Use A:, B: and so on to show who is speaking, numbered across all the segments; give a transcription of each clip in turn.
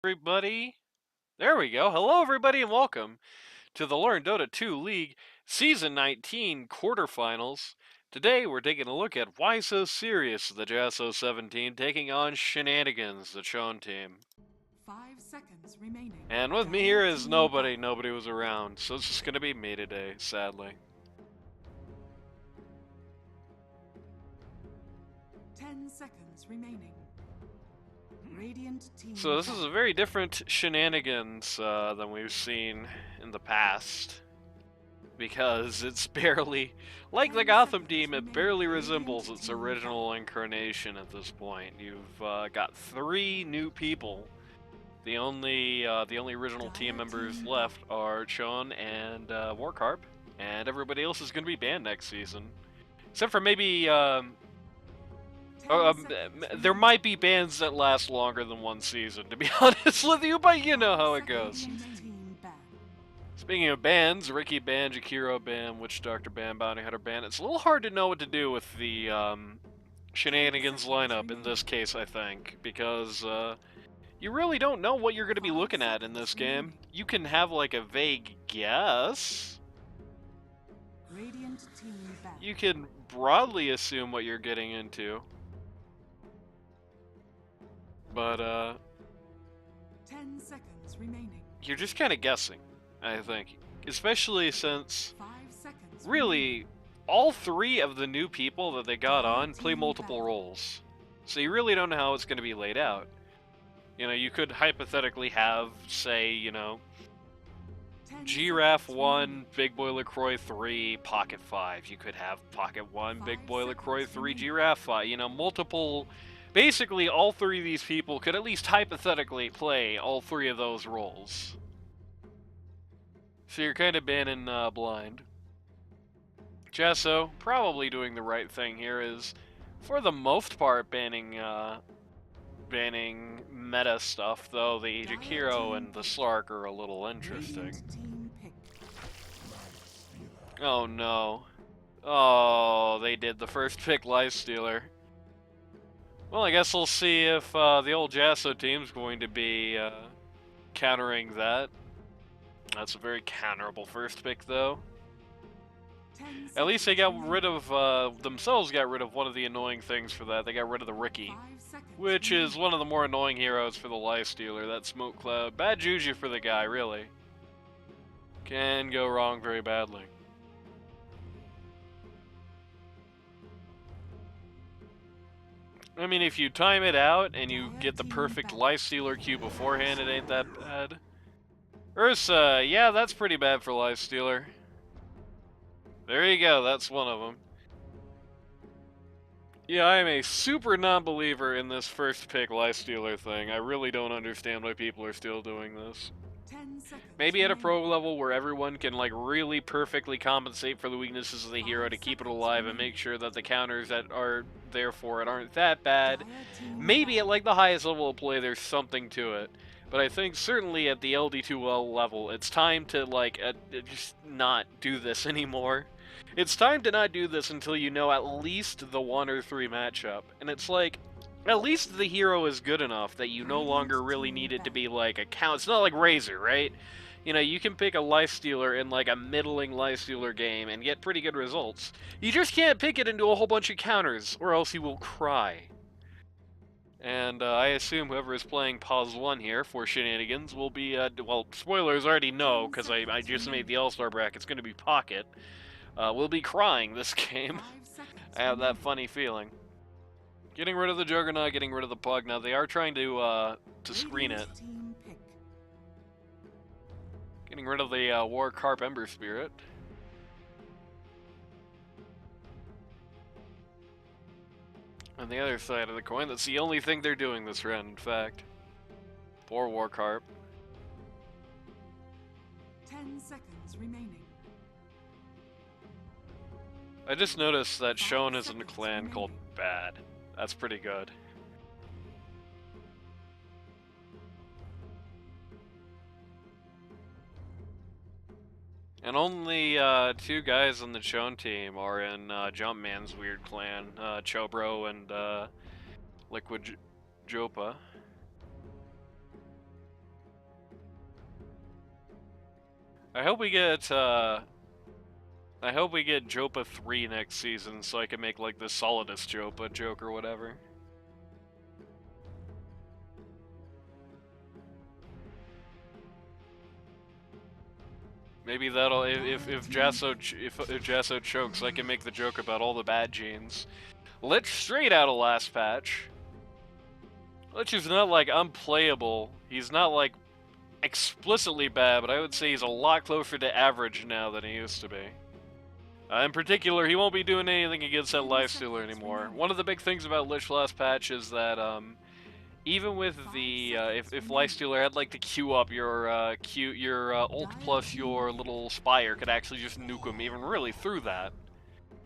A: Everybody. There we go. Hello, everybody, and welcome to the Learn Dota 2 League Season 19 Quarterfinals. Today, we're taking a look at Why So Serious, the jaso7 team, taking on Shenanigans, the Chon team.
B: 5 seconds remaining.
A: And with me here is nobody. Nobody was around, so it's just going to be me today, sadly.
B: 10 seconds remaining. Radiant team.
A: So this is a very different Shenanigans than we've seen in the past. Because it's barely, like the Gotham team, it barely resembles its original incarnation at this point. You've got 3 new people. The only original team members left are Chon and Warcarp, and everybody else is going to be banned next season. Except for maybe, there might be bans that last longer than 1 season, to be honest with you, but you know how it goes. Speaking of bans, Ricky ban, Jakiro ban, Witch Doctor ban, Bounty Hunter ban. It's a little hard to know what to do with the Shenanigans lineup in this case, I think, because you really don't know what you're going to be looking at in this game. You can have like a vague guess. You can broadly assume what you're getting into. But
B: 10 seconds remaining.
A: You're just kind of guessing, I think. Especially since, really, all 3 of the new people that they got on play multiple roles. So you really don't know how it's going to be laid out. You know, you could hypothetically have, say, you know, Giraffe 1, Big Boy LaCroix 3, Pocket 5. You could have Pocket 1, Big Boy LaCroix 3, Giraffe 5. You know, multiple... Basically, all 3 of these people could at least hypothetically play all 3 of those roles. So you're kind of banning blind. Jaso, probably doing the right thing here, is, for the most part, banning meta stuff, though the Jakiro and the Slark are a little interesting. Oh no. Oh, they did the first pick Lifestealer. Well, I guess we'll see if the old Jaso team's going to be countering that. That's a very counterable first pick, though. At least they got rid of, themselves got rid of one of the annoying things for that. They got rid of the Ricky, which is one of the more annoying heroes for the Lifestealer, that Smoke Cloud. Bad juju for the guy, really. Can go wrong very badly. I mean, if you time it out and you get the perfect Lifestealer Q beforehand, it ain't that bad. Ursa, yeah, that's pretty bad for Lifestealer. There you go, that's one of them. Yeah, I am a super non-believer in this first pick Lifestealer thing. I really don't understand why people are still doing this. Maybe at a pro level where everyone can like really perfectly compensate for the weaknesses of the hero to keep it alive and make sure that the counters that are there for it aren't that bad. Maybe at like the highest level of play there's something to it. But I think certainly at the LD2L level, it's time to like just not do this anymore. It's time to not do this until you know at least the 1 or 3 matchup. And it's like, at least the hero is good enough that you no longer really need it to be like a count. It's not like Razor, right? You know, you can pick a Lifestealer in like a middling Lifestealer game and get pretty good results. You just can't pick it into a whole bunch of counters, or else you will cry. And I assume whoever is playing Pause 1 here for Shenanigans will be, well, spoilers already know, because I just made the All-Star bracket, it's going to be Pocket. Will be crying this game. I have that funny feeling. Getting rid of the Juggernaut, getting rid of the Pug. Now, they are trying to screen it. Getting rid of the Warcarp Ember Spirit. On the other side of the coin, that's the only thing they're doing this round, in fact. Poor Warcarp.
B: 10 seconds remaining.
A: I just noticed that Shone is in a clan called Bad. That's pretty good. And only 2 guys on the Chon team are in Jumpman's weird clan, Chobro and Liquid Jopa. I hope we get Jopa 3 next season so I can make like the solidest Jopa joke or whatever. Maybe that'll if Jaso chokes, I can make the joke about all the bad genes. Lich straight out of last patch. Lich is not like unplayable. He's not like explicitly bad, but I would say he's a lot closer to average now than he used to be. In particular, he won't be doing anything against that lifestealer anymore. One of the big things about Lich last patch is that even with the if lifestealer had like to queue up your ult plus your little spire could actually just nuke him even really through that.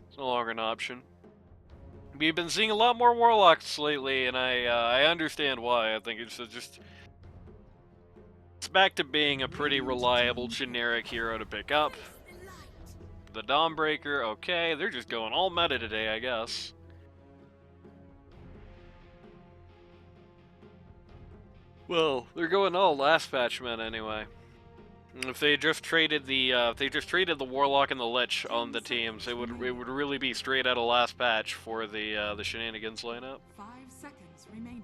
A: It's no longer an option. We've been seeing a lot more warlocks lately, and I understand why. I think it's just it's back to being a pretty reliable generic hero to pick up. The Dawnbreaker, okay, they're just going all meta today, I guess. Well, they're going all last patch meta anyway. If they just traded the Warlock and the Lich on the teams, it would really be straight out of last patch for the Shenanigans lineup.
B: 5 seconds remaining.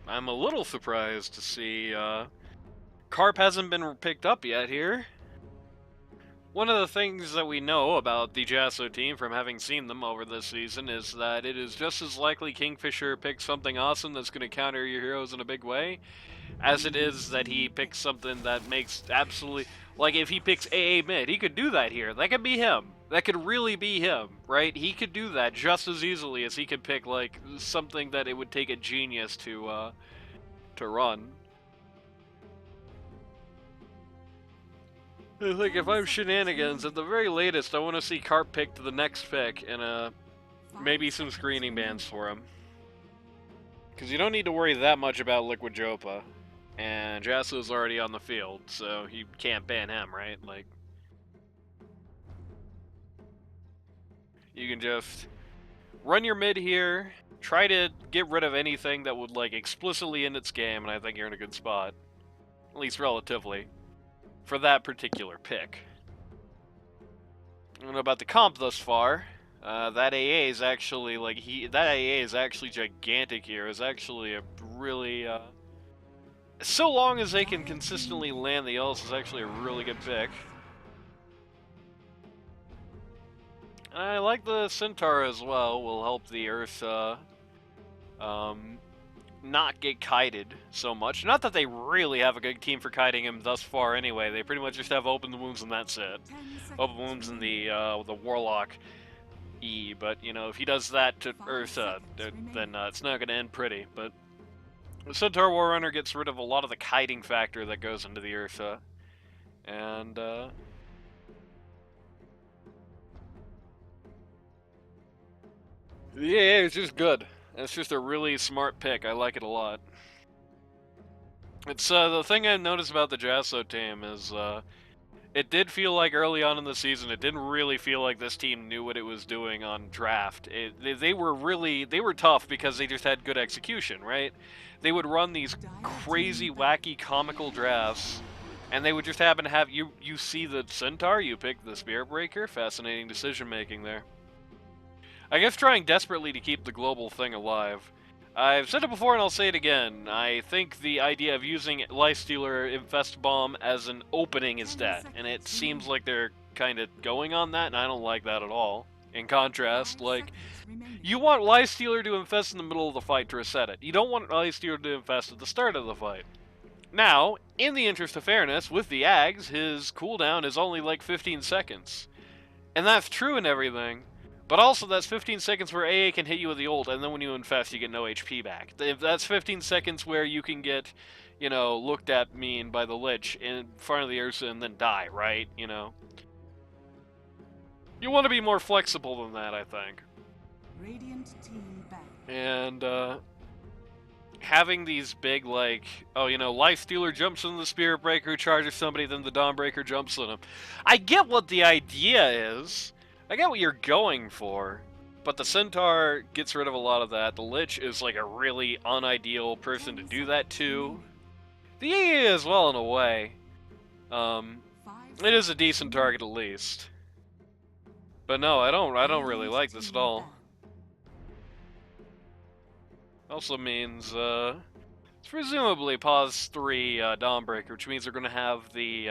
A: I'm a little surprised to see Carp hasn't been picked up yet here. One of the things that we know about the Jaso team from having seen them over this season is that it is just as likely Kingfisher picks something awesome that's going to counter your heroes in a big way, as it is that he picks something that makes absolutely... Like, if he picks AA mid, he could do that here. That could be him. That could really be him, right? He could do that just as easily as he could pick, like, something that it would take a genius to run. I think if I'm Shenanigans, at the very latest, I want to see Carp pick to the next pick and maybe some screening bans for him. Because you don't need to worry that much about Liquid Jopa. And Jaso's already on the field, so you can't ban him, right? Like, you can just run your mid here, try to get rid of anything that would, like, explicitly end its game, and I think you're in a good spot. At least relatively. For that particular pick. I don't know about the comp thus far. That AA is actually, like, that AA is actually gigantic here. It's actually a really, so long as they can consistently land the ults, is actually a really good pick. And I like the Centaur as well, will help the Ursa, not get kited so much. Not that they really have a good team for kiting him thus far anyway. They pretty much just have open wounds and that's it. Open wounds in the Warlock E, but, you know, if he does that to Ursa, then it's not going to end pretty. But the Centaur Warrunner gets rid of a lot of the kiting factor that goes into the Ursa. And, yeah, it's just good. It's just a really smart pick. I like it a lot. It's, the thing I noticed about the Jaso team is, it did feel like early on in the season, it didn't really feel like this team knew what it was doing on draft. They were tough because they just had good execution, right? They would run these crazy, wacky, comical drafts, and they would just happen to have, you see the Centaur, you pick the Spirit Breaker. Fascinating decision making there. I guess trying desperately to keep the global thing alive. I've said it before and I'll say it again. I think the idea of using Lifestealer Infest Bomb as an opening is dead, and it seems like they're kind of going on that, and I don't like that at all. In contrast, like, you want Lifestealer to infest in the middle of the fight to reset it. You don't want Lifestealer to infest at the start of the fight. Now, in the interest of fairness, with the Ags, his cooldown is only like 15 seconds. And that's true and everything. But also, that's 15 seconds where AA can hit you with the ult, and then when you infest, you get no HP back. That's 15 seconds where you can get, you know, looked at mean by the Lich in front of the Ursa and then die, right? You know? You want to be more flexible than that, I think.
B: Radiant team back.
A: And, having these big, like, oh, you know, Life Stealer jumps in the Spirit Breaker, charges somebody, then the Dawnbreaker jumps on him. I get what the idea is. I get what you're going for. But the Centaur gets rid of a lot of that. The Lich is, like, a really unideal person to do that to. The EE as well, in a way. It is a decent target at least. But no, I don't really like this at all. Also means, it's presumably pause 3 Dawnbreaker, which means they're gonna have the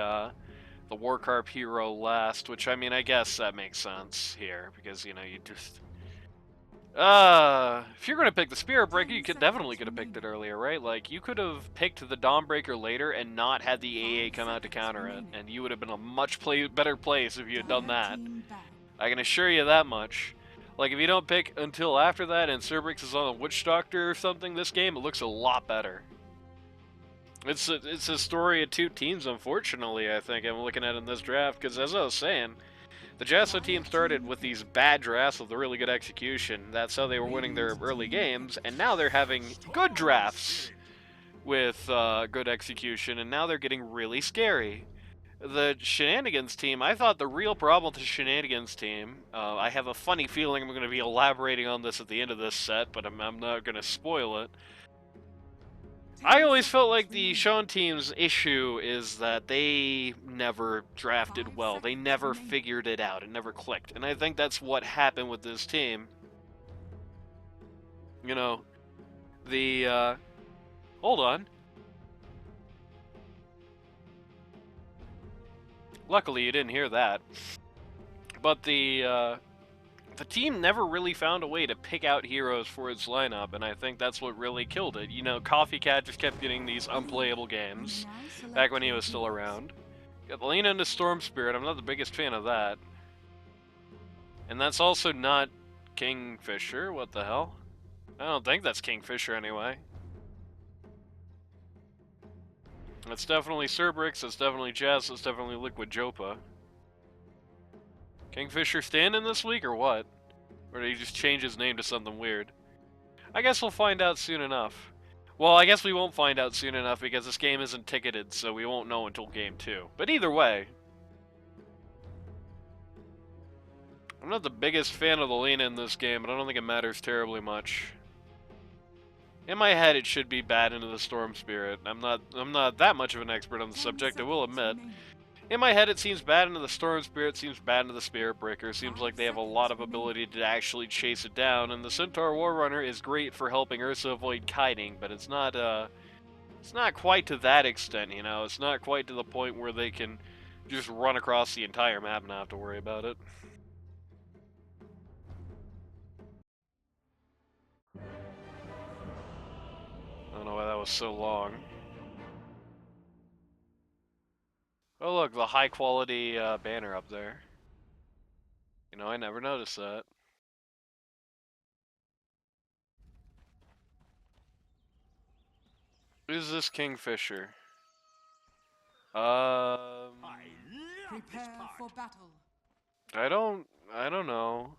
A: Warcarp hero last, which, I mean, I guess that makes sense here, because, you know, you just... if you're gonna pick the Spirit Breaker, you could definitely could have picked it earlier, right? Like, you could have picked the Dawnbreaker later and not had the AA come out to counter it, and you would have been a much better place if you had done that. I can assure you that much. Like, if you don't pick until after that and Cerberix is on a Witch Doctor or something, this game, it looks a lot better. It's a story of two teams, unfortunately, I think I'm looking at in this draft, because as I was saying, the Jaso team started with these bad drafts with a really good execution. That's how they were winning their early games, and now they're having good drafts with good execution, and now they're getting really scary. The Shenanigans team, I thought the real problem with the Shenanigans team, I have a funny feeling I'm going to be elaborating on this at the end of this set, but I'm not going to spoil it. I always felt like the chon team's issue is that they never drafted well. They never figured it out. It never clicked. And I think that's what happened with this team. You know, hold on. Luckily, you didn't hear that. But the team never really found a way to pick out heroes for its lineup, and I think that's what really killed it. You know, Coffee Cat just kept getting these unplayable games back when he was still around. Got Lena into Storm Spirit, I'm not the biggest fan of that. And that's also not Kingfisher, what the hell? I don't think that's Kingfisher anyway. That's definitely Cerberix, that's definitely Jess, that's definitely Liquid Jopa. Kingfisher standing this week or what? Or did he just change his name to something weird? I guess we'll find out soon enough. Well, I guess we won't find out soon enough because this game isn't ticketed, so we won't know until Game 2. But either way, I'm not the biggest fan of the Lena in this game, but I don't think it matters terribly much. In my head, it should be bad into the Storm Spirit. I'm not that much of an expert on the subject, I will admit. In my head, it seems bad into the Storm Spirit, seems bad into the Spirit Breaker. Seems like they have a lot of ability to actually chase it down, and the Centaur Warrunner is great for helping Ursa avoid kiting, but it's not quite to that extent, you know? It's not quite to the point where they can just run across the entire map and not have to worry about it. I don't know why that was so long. Oh look, the high quality banner up there. You know, I never noticed that. Who's this Kingfisher?
B: Prepare for battle.
A: I don't know.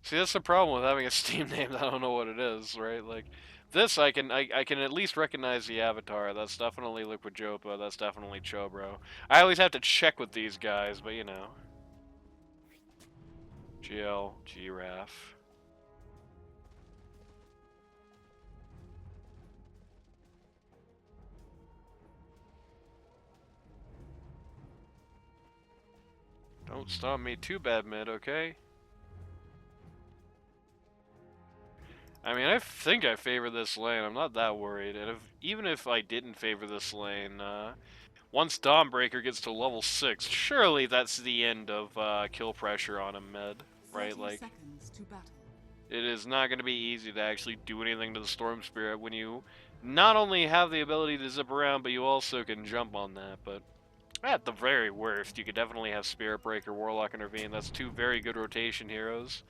A: See, that's the problem with having a Steam name that I don't know what it is, right? Like, this I can at least recognize the avatar. That's definitely Liquid Jopa. That's definitely Chobro. I always have to check with these guys, but you know. GL, Giraffe. Don't stop me too bad, mid, okay? I mean, I think I favor this lane. I'm not that worried. And even if I didn't favor this lane, once Dawnbreaker gets to level 6, surely that's the end of kill pressure on him mid, right? Like, it is not going to be easy to actually do anything to the Storm Spirit when you not only have the ability to zip around, but you also can jump on that. But at the very worst, you could definitely have Spirit Breaker, Warlock Intervene. That's two very good rotation heroes.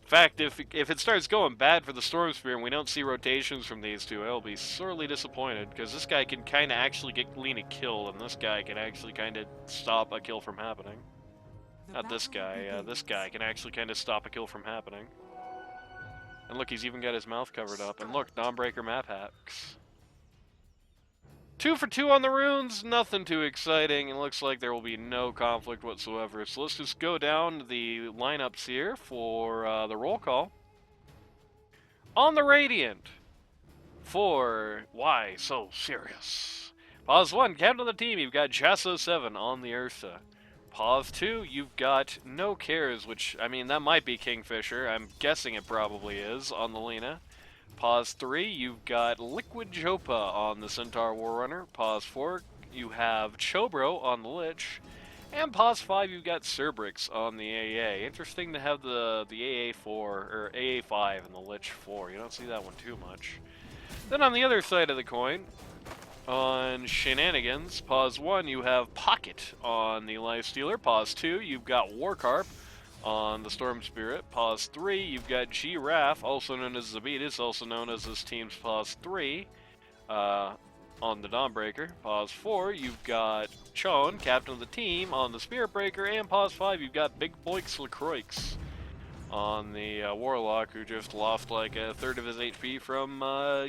A: In fact, if it starts going bad for the Storm Spirit and we don't see rotations from these two, I'll be sorely disappointed, because this guy can kind of actually get Lena killed, and this guy can actually kind of stop a kill from happening. Not this guy, this guy can actually kind of stop a kill from happening. And look, he's even got his mouth covered up. And look, Dawnbreaker map hacks. 2 for 2 on the runes, nothing too exciting. It looks like there will be no conflict whatsoever. So let's just go down the lineups here for the roll call. On the Radiant, for Why So Serious? Pause 1, captain of the team, you've got jaso7 on the Ursa. Pause 2, you've got No Cares, which, I mean, that might be Kingfisher. I'm guessing it probably is, on the Lena. Pause 3, you've got Liquid Jopa on the Centaur Warrunner. Pause 4, you have Chobro on the Lich. And pause 5, you've got Cerberix on the AA. Interesting to have the AA4, or AA5 and the Lich 4. You don't see that one too much. Then on the other side of the coin, on Shenanigans, pause 1, you have Pocket on the Lifestealer. Pause 2, you've got Warcarp on the Storm Spirit. Pause 3, you've got Giraffe, also known as Zabitas, also known as this team's Pause 3, on the Dawnbreaker. Pause 4, you've got Chon, captain of the team, on the Spirit Breaker. And pause 5, you've got Big Boix LaCroix on the Warlock, who just lost like a third of his HP from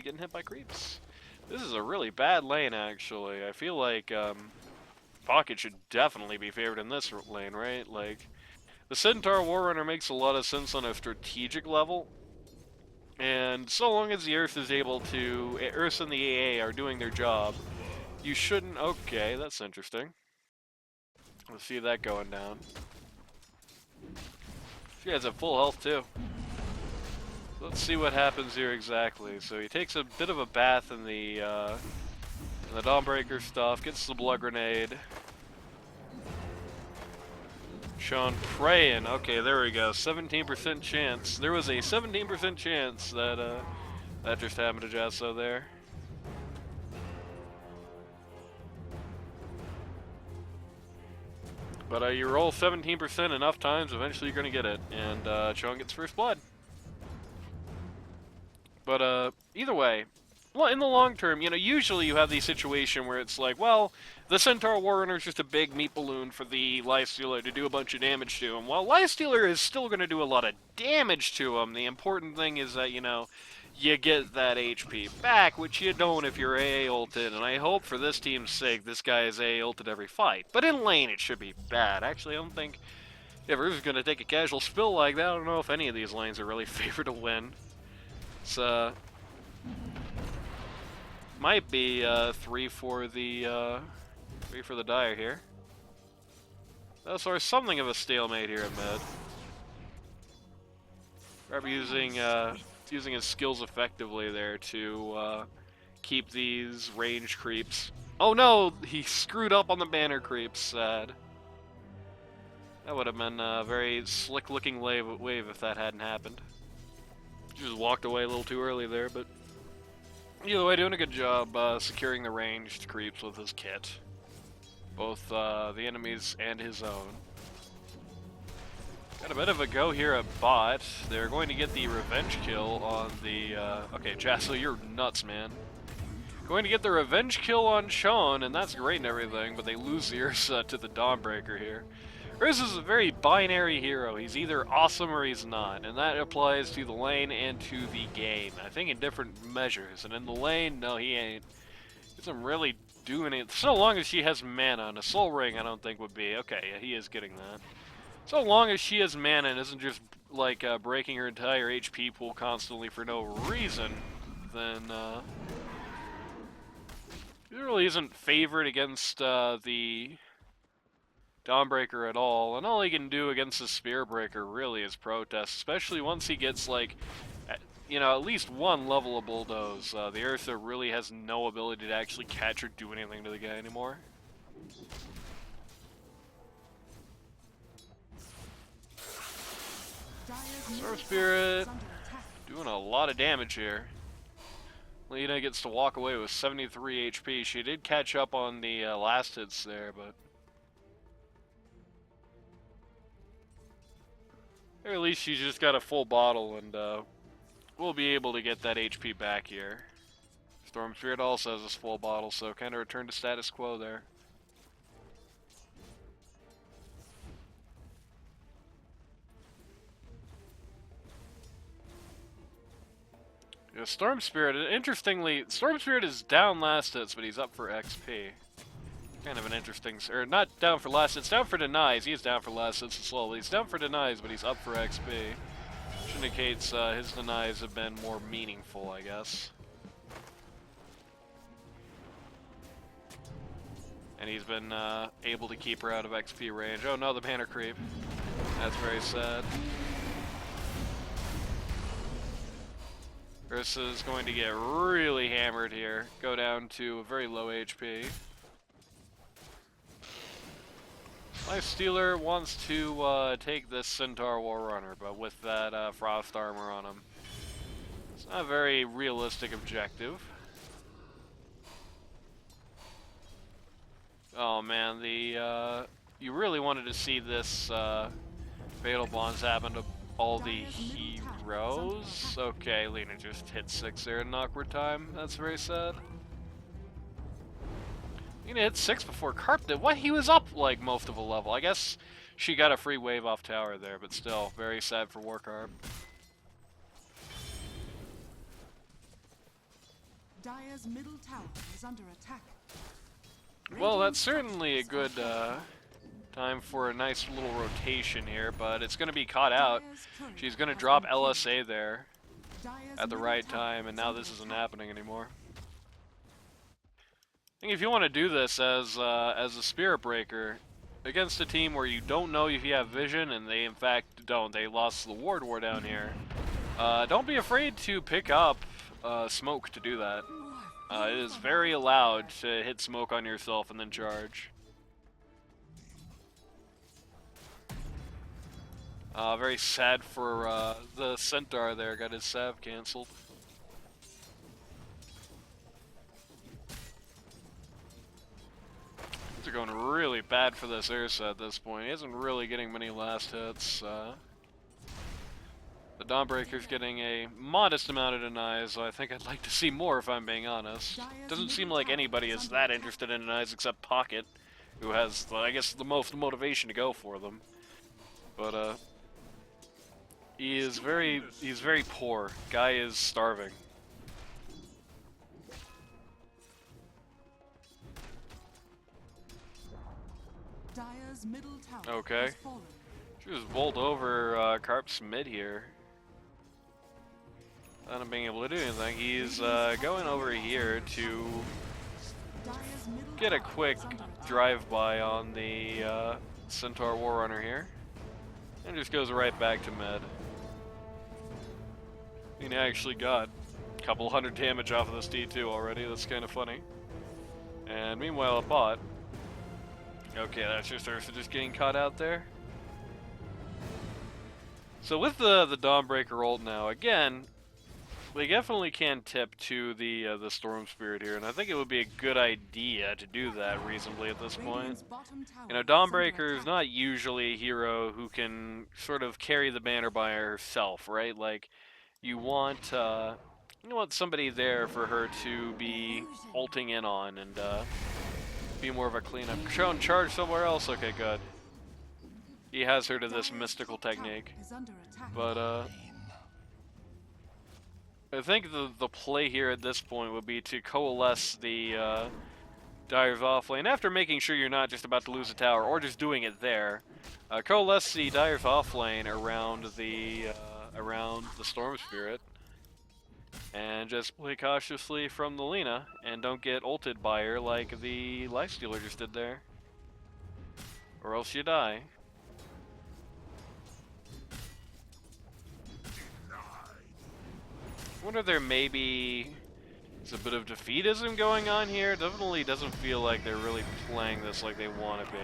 A: getting hit by creeps. This is a really bad lane, actually. I feel like Pocket should definitely be favored in this lane, right? Like, the Centaur Warrunner makes a lot of sense on a strategic level, and so long as the Earth is able to... Earth and the AA are doing their job, you shouldn't... Okay, that's interesting. Let's see that going down. She has a full health, too. Let's see what happens here exactly. So he takes a bit of a bath in the Dawnbreaker stuff, gets the blood grenade. Sean praying. Okay, there we go. 17% chance. There was a 17% chance that that just happened to Jaso there. But you roll 17% enough times, eventually you're gonna get it, and Chon gets first blood. But either way, well, in the long term, you know, usually you have the situation where it's like, well, the Centaur Warrunner is just a big meat balloon for the Lifestealer to do a bunch of damage to him. Well, Lifestealer is still going to do a lot of damage to him. The important thing is that, you know, you get that HP back, which you don't if you're AA ulted, and I hope for this team's sake this guy is AA ulted every fight. But in lane, it should be bad. Actually, I don't think if Earth is going to take a casual spill like that, I don't know if any of these lanes are really favored to win. It's, might be 3 for the Dire here. That's sort of something of a stalemate here at mid. Probably using his skills effectively there to keep these range creeps. Oh no, he screwed up on the banner creeps. Sad. That would have been a very slick-looking wave if that hadn't happened. Just walked away a little too early there, but either way, doing a good job securing the ranged creeps with his kit. Both the enemies and his own. Got a bit of a go here at bot. They're going to get the revenge kill on the... okay, Jaso, you're nuts, man. Going to get the revenge kill on Chon, and that's great and everything, but they lose the Ursa to the Dawnbreaker here. Ursa's a very binary hero. He's either awesome or he's not, and that applies to the lane and to the game. I think in different measures. And in the lane, no, he ain't. He doesn't really do anything. So long as she has mana, and a soul ring I don't think would be. Okay, yeah, he is getting that. So long as she has mana and isn't just like breaking her entire HP pool constantly for no reason, then he really isn't favored against the Dawnbreaker at all, and all he can do against the Spearbreaker really is protest, especially once he gets, like, you know, at least one level of Bulldoze. The Ursa really has no ability to actually catch or do anything to the guy anymore. Storm Spirit doing a lot of damage here. Lena gets to walk away with 73 HP. She did catch up on the last hits there, but... or at least she's just got a full bottle, and we'll be able to get that HP back here. Storm Spirit also has this full bottle, so kind of return to status quo there. Yeah, Storm Spirit, interestingly, Storm Spirit is down last hits, but he's up for XP. Kind of an interesting, or not down for last hits, down for denies. He's down for last hits as well. He's down for denies, but he's up for XP. Which indicates his denies have been more meaningful, I guess. And he's been able to keep her out of XP range. Oh no, the banner creep. That's very sad. Ursa is going to get really hammered here. Go down to a very low HP. Lifestealer wants to take this Centaur Warrunner, but with that Frost armor on him. It's not a very realistic objective. Oh man, you really wanted to see this Fatal Bonds happen to all the heroes. Okay, Lena just hit 6 there in an awkward time. That's very sad. Lena hit 6 before Carp did. What? He was up like most of a level. I guess she got a free wave off tower there, but still, very sad for Warcarp.
B: Dire's middle tower is under attack.
A: Well, that's certainly a good time for a nice little rotation here, but it's going to be caught out. She's going to drop LSA there at the right time, and now this isn't happening anymore. I think if you want to do this as a Spirit Breaker against a team where you don't know if you have vision, and they in fact don't, they lost the Ward War down here, don't be afraid to pick up smoke to do that. It is very allowed to hit smoke on yourself and then charge. Very sad for the Centaur there, got his Sav cancelled. Things are going really bad for this Ursa at this point. He isn't really getting many last hits. The Dawnbreaker's getting a modest amount of denies, so I think I'd like to see more if I'm being honest. Doesn't seem like anybody is that interested in denies except Pocket, who has, I guess, the most motivation to go for them. But, he's very poor. Guy is starving.
B: Dire's middle tower
A: Okay.
B: has fallen.
A: She just bowled over Carp's mid here. Without him being able to do anything. He's going over here to get a quick drive-by on the Centaur Warrunner here. And just goes right back to mid. He actually got a couple hundred damage off of this D2 already. That's kind of funny. And meanwhile, a bot. Okay, that's just Ursa just getting caught out there. So with the Dawnbreaker ult now, again, they definitely can tip to the Storm Spirit here, and I think it would be a good idea to do that reasonably at this point. You know, Dawnbreaker is not usually a hero who can sort of carry the banner by herself, right? Like, you want somebody there for her to be ulting in on and be more of a cleanup. Chon, charge somewhere else. Okay, good. He has her to this mystical technique, but I think the play here at this point would be to coalesce the Dire's offlane after making sure you're not just about to lose a tower or just doing it there. Coalesce the Dire's offlane around the Storm Spirit and just play cautiously from the Lina and don't get ulted by her like the Lifestealer just did there, or else you die. I wonder if there maybe is a bit of defeatism going on here. Definitely doesn't feel like they're really playing this like they want to be.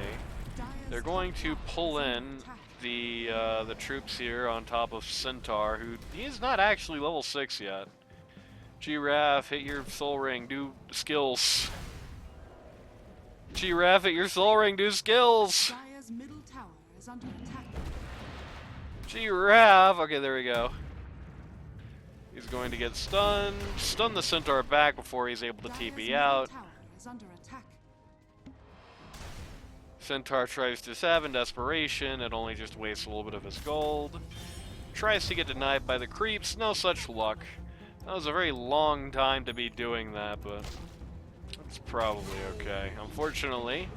A: They're going to pull in the troops here on top of Centaur, who he's not actually level 6 yet. Giraffe, hit your soul ring, do skills. Giraffe, hit your soul ring, do skills. Giraffe, okay, there we go. He's going to get stunned, stun the Centaur back before he's able to TP out. Centaur tries to Sav in desperation, it only just wastes a little bit of his gold. Tries to get denied by the creeps, no such luck. That was a very long time to be doing that, but it's probably okay. Unfortunately,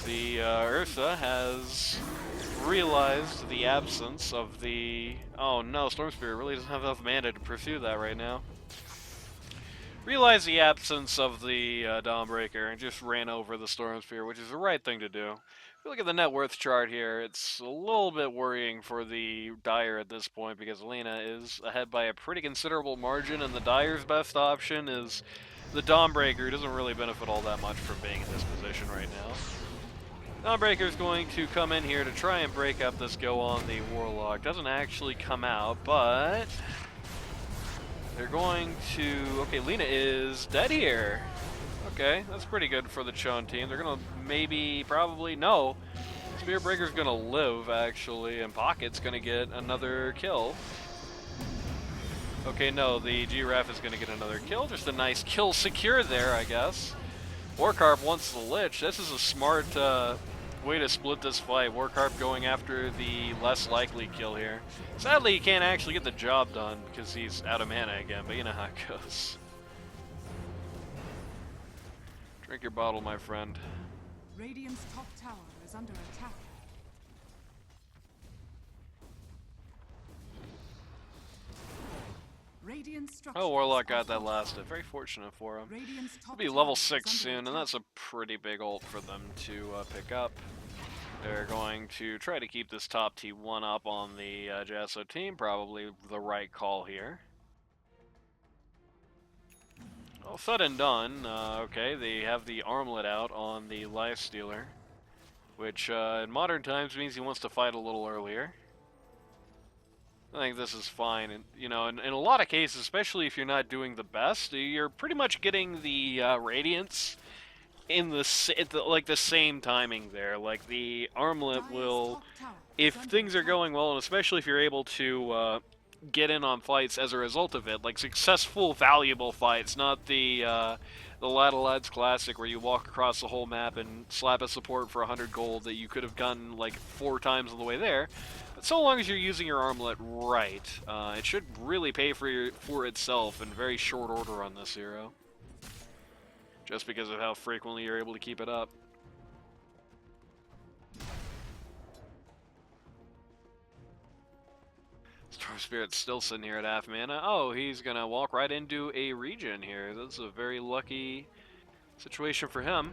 A: the Ursa has realized the absence of the... Oh no, Storm Spirit really doesn't have enough mana to pursue that right now. Realized the absence of the Dawnbreaker and just ran over the Storm Spirit, which is the right thing to do. If you look at the net worth chart here, it's a little bit worrying for the Dire at this point because Lena is ahead by a pretty considerable margin, and the Dire's best option is the Dawnbreaker, who doesn't really benefit all that much from being in this position right now. Dawnbreaker's going to come in here to try and break up this go on the Warlock. Doesn't actually come out, but they're going to... Okay, Lena is dead here. Okay, that's pretty good for the Chon team. They're going to maybe, probably, no. Spearbreaker's going to live, actually, and Pocket's going to get another kill. Okay, no, the Giraffe is going to get another kill. Just a nice kill secure there, I guess. Warcarp wants the Lich. This is a smart way to split this fight. Warcarp going after the less likely kill here. Sadly, he can't actually get the job done because he's out of mana again, but you know how it goes. Drink your bottle, my friend.
B: Radiant's top tower is under attack.
A: Oh, Warlock got that last hit. Very fortunate for him. He'll be level 6 soon, and that's a pretty big ult for them to pick up. They're going to try to keep this top T1 up on the Jaso team. Probably the right call here. All said and done, okay, they have the armlet out on the Lifestealer, which in modern times means he wants to fight a little earlier. I think this is fine, and you know, in a lot of cases, especially if you're not doing the best, you're pretty much getting the Radiance in the same timing there. Like the armlet will, if things are going well, and especially if you're able to get in on fights as a result of it, like successful, valuable fights, not the Ladder Classic where you walk across the whole map and slap a support for 100 gold that you could have gotten like 4 times on the way there. But so long as you're using your armlet right, it should really pay for itself in very short order on this hero. Just because of how frequently you're able to keep it up. Storm Spirit's still sitting here at half mana. Oh, he's gonna walk right into a regen here. That's a very lucky situation for him.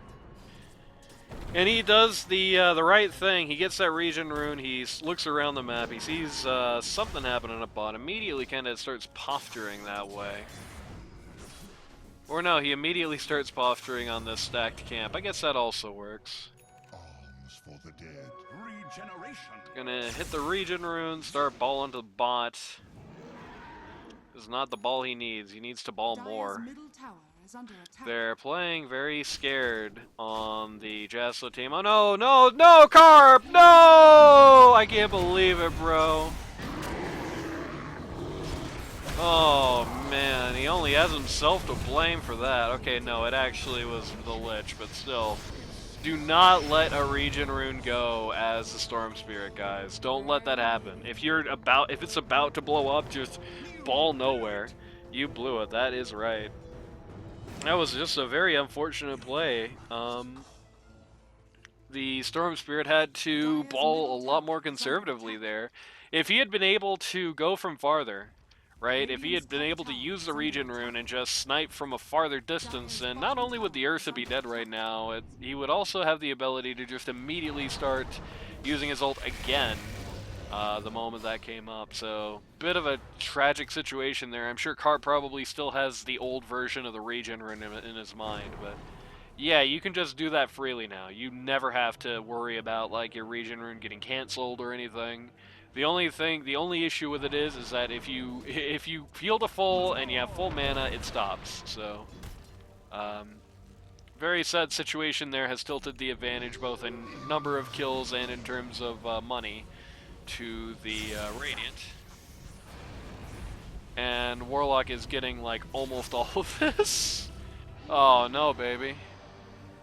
A: And he does the right thing. He gets that regen rune. He looks around the map. He sees something happening up bottom. Immediately kind of starts posturing that way. Or no, he immediately starts posturing on this stacked camp. I guess that also works.
C: Alms for the dead. Regeneration.
A: Gonna hit the regen rune, start balling to the bot. This is not the ball he needs. He needs to ball more. They're playing very scared on the Jaso team. Oh no, no, no, Carp! No! I can't believe it, bro. Oh man, he only has himself to blame for that. Okay, no, it actually was the Lich, but still. Do not let a regen rune go as the Storm Spirit, guys. Don't let that happen. If it's about to blow up, just ball nowhere. You blew it. That is right. That was just a very unfortunate play. The Storm Spirit had to ball a lot more conservatively there. If he had been able to go from farther, right? If he had been able to use the regen rune and just snipe from a farther distance, then not only would the Ursa be dead right now, he would also have the ability to just immediately start using his ult again the moment that came up. So, bit of a tragic situation there. I'm sure Carp probably still has the old version of the regen rune in his mind, but yeah, you can just do that freely now. You never have to worry about like your regen rune getting cancelled or anything. The only issue with it is that if you heal to full and you have full mana, it stops. So, very sad situation there, has tilted the advantage both in number of kills and in terms of money to the Radiant. And Warlock is getting like almost all of this. Oh no, baby.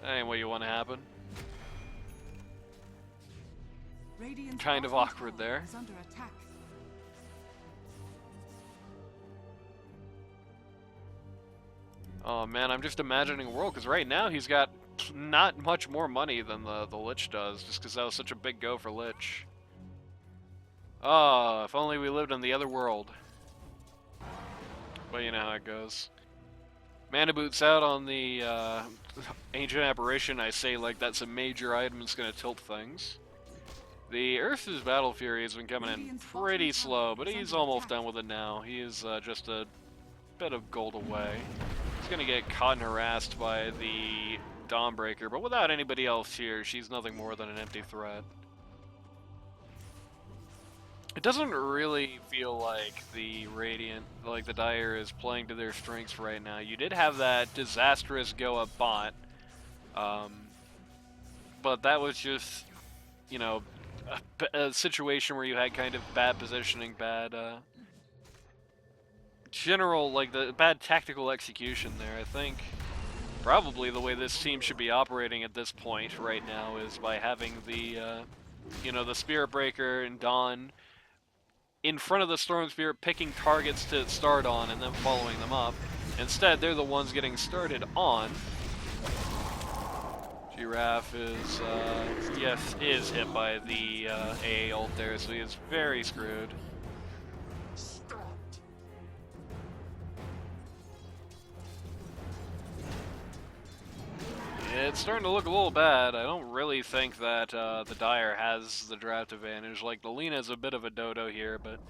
A: That ain't what you want to happen. Kind of awkward there. Oh man, I'm just imagining a world, because right now he's got not much more money than the Lich does, just because that was such a big go for Lich. Oh, if only we lived in the other world. But you know how it goes. Mana Boots out on the Ancient Apparition, I say like that's a major item, it's going to tilt things. The Urth's Battle Fury has been coming in pretty slow, but he's almost done with it now. He is just a bit of gold away. He's going to get caught and harassed by the Dawnbreaker, but without anybody else here, she's nothing more than an empty threat. It doesn't really feel like the Radiant, like the Dire, is playing to their strengths right now. You did have that disastrous go up bot, but that was just, you know, a situation where you had kind of bad positioning, bad general, like the bad tactical execution there. I think probably the way this team should be operating at this point right now is by having the, you know, the Spirit Breaker and Dawn in front of the Storm Spirit, picking targets to start on and then following them up. Instead, they're the ones getting started on. Giraffe is, yes, is hit by the AA ult there, so he is very screwed. It's starting to look a little bad. I don't really think that the Dire has the draft advantage. Like, the Lena's a bit of a dodo here, but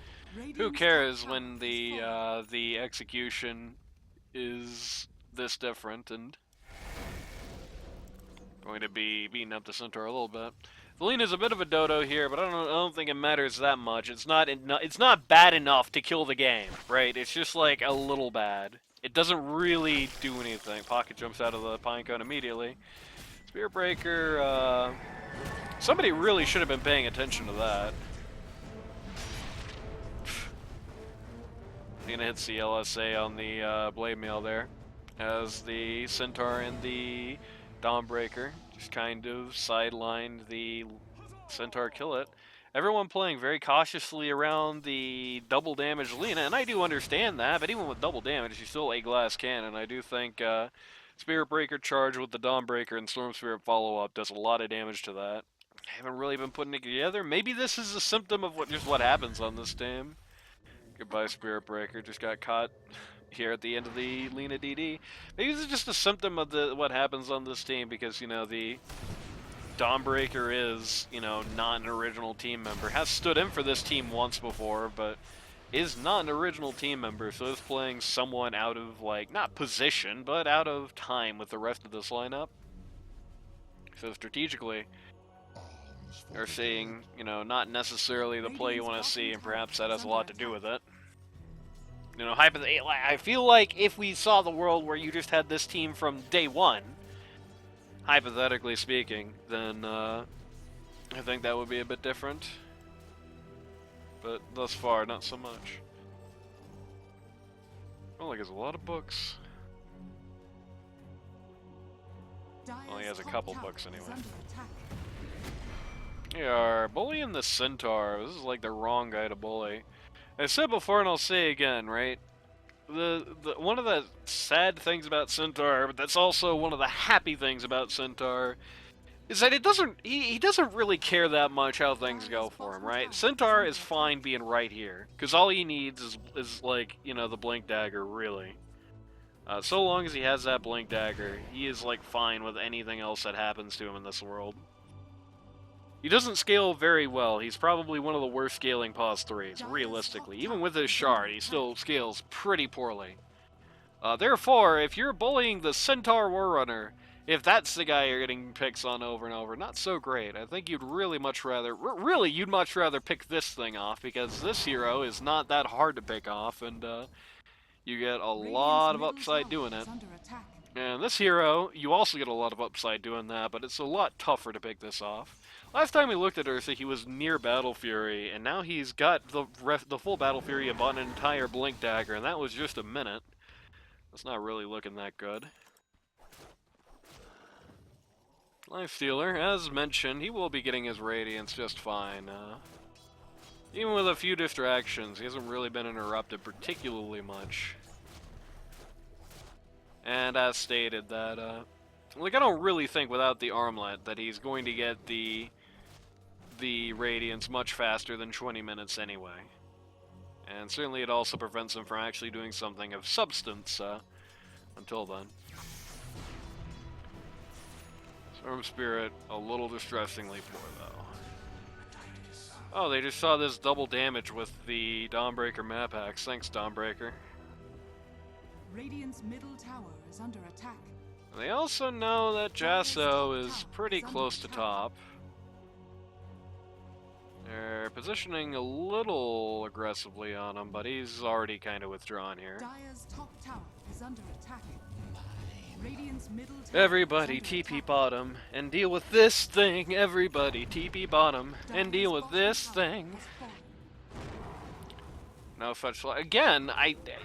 A: who cares when the execution is this different and going to be beating up the Centaur a little bit. The Lena's a bit of a dodo here, but I don't think it matters that much. It's not bad enough to kill the game, right? It's just like a little bad. It doesn't really do anything. Pocket jumps out of the Pinecone immediately. Spirit Breaker, somebody really should have been paying attention to that. Gonna hits the LSA on the Blade Mail there, as the Centaur and the Dawnbreaker just kind of sidelined the Centaur kill it. Everyone playing very cautiously around the double damage Lena, and I do understand that, but even with double damage, she's still a glass cannon. I do think Spirit Breaker charge with the Dawnbreaker and Storm Spirit follow-up does a lot of damage to that. I haven't really been putting it together. Maybe this is a symptom of what happens on this team. Goodbye, Spirit Breaker. Just got caught here at the end of the Lena DD. Maybe this is just a symptom of what happens on this team, because, you know, the Dawnbreaker is, you know, not an original team member. Has stood in for this team once before, but is not an original team member, so is playing someone out of, like, not position, but out of time with the rest of this lineup. So strategically, they're seeing, you know, not necessarily the play you want to see, and perhaps that has a lot to do with it. You know, I feel like if we saw the world where you just had this team from day one, hypothetically speaking, then I think that would be a bit different. But thus far, not so much. Oh, like, there's a lot of books. Well, he has a couple books anyway. We are bullying the Centaur. This is like the wrong guy to bully. I said before and I'll say again, right? One of the sad things about Centaur, but that's also one of the happy things about Centaur, is that he doesn't really care that much how things go for him, right? Centaur is fine being right here, because all he needs is like, you know, the Blink Dagger, really. So long as he has that Blink Dagger, he is like fine with anything else that happens to him in this world. He doesn't scale very well. He's probably one of the worst scaling Pause 3s, realistically. Even with his shard, he still scales pretty poorly. Therefore, if you're bullying the Centaur Warrunner, if that's the guy you're getting picks on over and over, not so great. I think you'd really much rather, you'd much rather pick this thing off, because this hero is not that hard to pick off, and you get a lot of upside doing it. And this hero, you also get a lot of upside doing that, but it's a lot tougher to pick this off. Last time we looked at Ursa, he was near Battle Fury, and now he's got the full Battle Fury and bought an entire Blink Dagger, and that was just a minute. That's not really looking that good. Lifestealer, as mentioned, he will be getting his Radiance just fine. Even with a few distractions, he hasn't really been interrupted particularly much. And as stated that, like, I don't really think without the armlet that he's going to get the Radiance much faster than 20 minutes anyway. And certainly it also prevents him from actually doing something of substance until then. Storm Spirit, a little distressingly poor, though. Oh, they just saw this double damage with the Dawnbreaker map hacks. Thanks, Dawnbreaker.
B: Radiant's middle tower is under attack.
A: They also know that Jaso is pretty close to top. They're positioning a little aggressively on him, but he's already kind of withdrawn here.
B: Dire's top tower is under attack. Radiant's middle tower
A: Everybody TP bottom and deal with this thing. Everybody TP bottom and deal with this thing. No fetch. Again,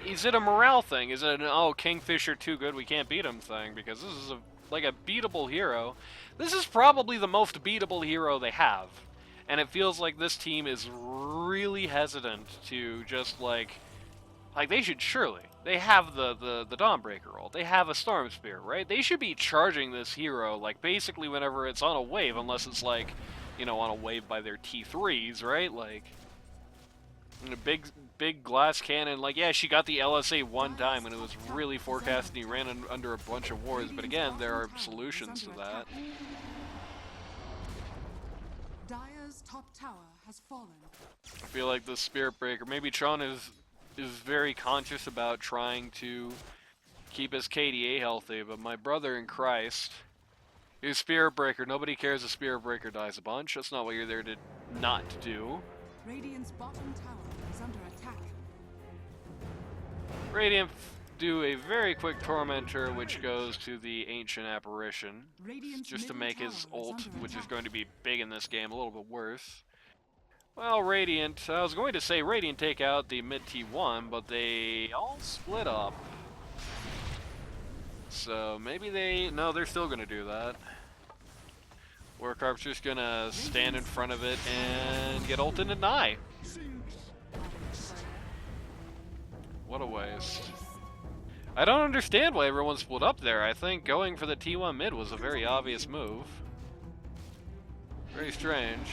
A: is it a morale thing? Is it an, oh, Kingfisher too good, we can't beat him thing? Because this is like a beatable hero. This is probably the most beatable hero they have. And it feels like this team is really hesitant to just like they should surely. They have the Dawnbreaker roll. They have a Storm Spear, right? They should be charging this hero like basically whenever it's on a wave, unless it's like, you know, on a wave by their T3s, right? Like a big glass cannon. Like, yeah, she got the LSA one time when it was really forecast and he ran under a bunch of wards, but again, there are solutions to that.
B: Dire's top tower has fallen.
A: I feel like the Spirit Breaker, maybe Chon is very conscious about trying to keep his KDA healthy, but my brother in Christ, his Spirit Breaker, nobody cares if Spirit Breaker dies a bunch. That's not what you're there to not do.
B: Radiant's bottom tower is under attack.
A: Radiant do a very quick Tormentor, which goes to the Ancient Apparition, just to make his ult, which is going to be big in this game, a little bit worse. Well, Radiant, I was going to say Radiant take out the mid T1, but they all split up. So maybe they're still going to do that. Warcarp's just going to stand in front of it and get ulted and die. What a waste. I don't understand why everyone split up there. I think going for the T1 mid was a very obvious move. Very strange.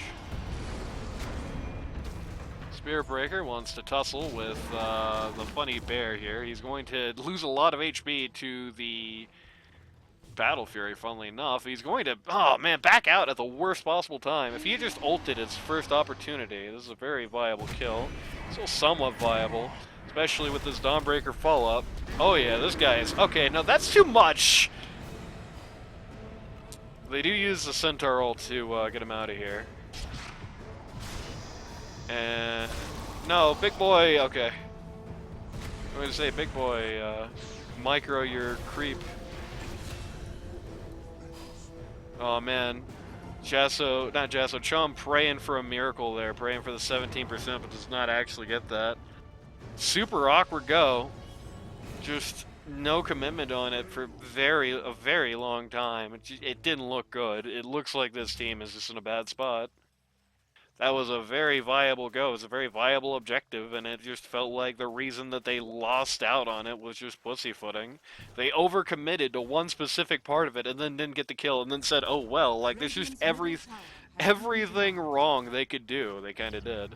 A: Spirit Breaker wants to tussle with the funny bear here. He's going to lose a lot of HP to the Battle Fury, funnily enough. He's going to, oh man, back out at the worst possible time. If he had just ulted his first opportunity, this is a very viable kill. Still somewhat viable, especially with this Dawnbreaker follow-up. Oh yeah, this guy is, okay, no, that's too much! They do use the Centaur ult to get him out of here. And no, big boy, okay. I'm going to say big boy, micro your creep. Oh man, Chom praying for a miracle there, praying for the 17%, but does not actually get that. Super awkward go. Just no commitment on it for a very long time. It didn't look good. It looks like this team is just in a bad spot. That was a very viable go. It was a very viable objective, and it just felt like the reason that they lost out on it was just pussyfooting. They overcommitted to one specific part of it, and then didn't get the kill, and then said, oh well, like there's just everything wrong they could do. They kind of did.